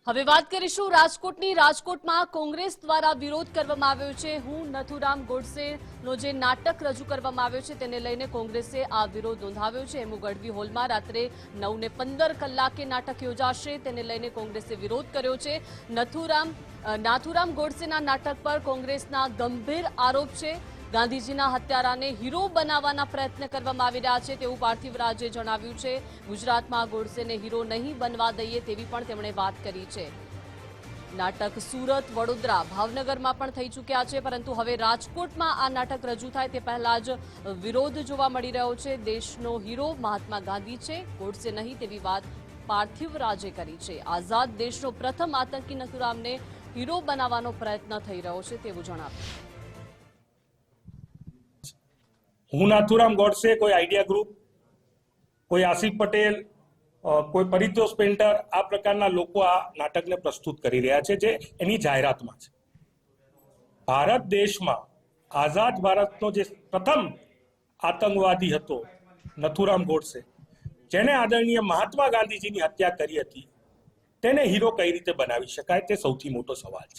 હવે વાત કરીશું રાજકોટની। રાજકોટમાં કોંગ્રેસ દ્વારા વિરોધ કરવામાં આવ્યો છે। હું નથુરામ ગોડસેનો જે નાટક રજૂ કરવામાં આવ્યો છે તેને લઈને કોંગ્રેસે આ વિરોધ નોંધાવ્યો છે। એમુ ગઢવી હોલમાં રાત્રે 9:15 કલાકે નાટક યોજાશે, તેને લઈને કોંગ્રેસે વિરોધ કર્યો છે। નાથુરામ ગોડસેના નાટક પર કોંગ્રેસના ગંભીર આરોપ છે। ગાંધીજીના હત્યારાને હીરો બનાવવાના પ્રયત્ન કરવામાં આવી રહ્યા છે તેવું પાર્થિવરાજે જણાવ્યું છે। ગુજરાતમાં ગોડસેને હીરો નહીં બનવા દઈએ તેવી પણ તેમણે વાત કરી છે। નાટક સુરત, વડોદરા, ભાવનગરમાં પણ થઈ ચૂક્યા છે, પરંતુ હવે રાજકોટમાં આ નાટક રજૂ થાય તે પહેલા જ વિરોધ જોવા મળી રહ્યો છે। દેશનો હીરો મહાત્મા ગાંધી છે, ગોડસે નહીં તેવી વાત પાર્થિવરાજે કરી છે। આઝાદ દેશનો પ્રથમ આતંકી નથુરામને હીરો બનાવવાનો પ્રયત્ન થઈ રહ્યો છે તેવું જણાવ્યું। હું નાથુરામ ગોડસે, कोई आइडिया ग्रुप, कोई आसिफ पटेल, कोई परितोष पेंटर आ प्रकारना लोको आ नाटकने प्रस्तुत करी रह्या छे जे एनी जाहेरातमां छे। भारत देशमां आजाद भारतनो जे प्रथम आतंकवादी हतो नथुराम गोडसे, जेने आदरणीय महात्मा गांधीजीनी हत्या करी हती, तेने हीरो कई रीते बनावी शकाय ते सौथी मोटो सवाल छे।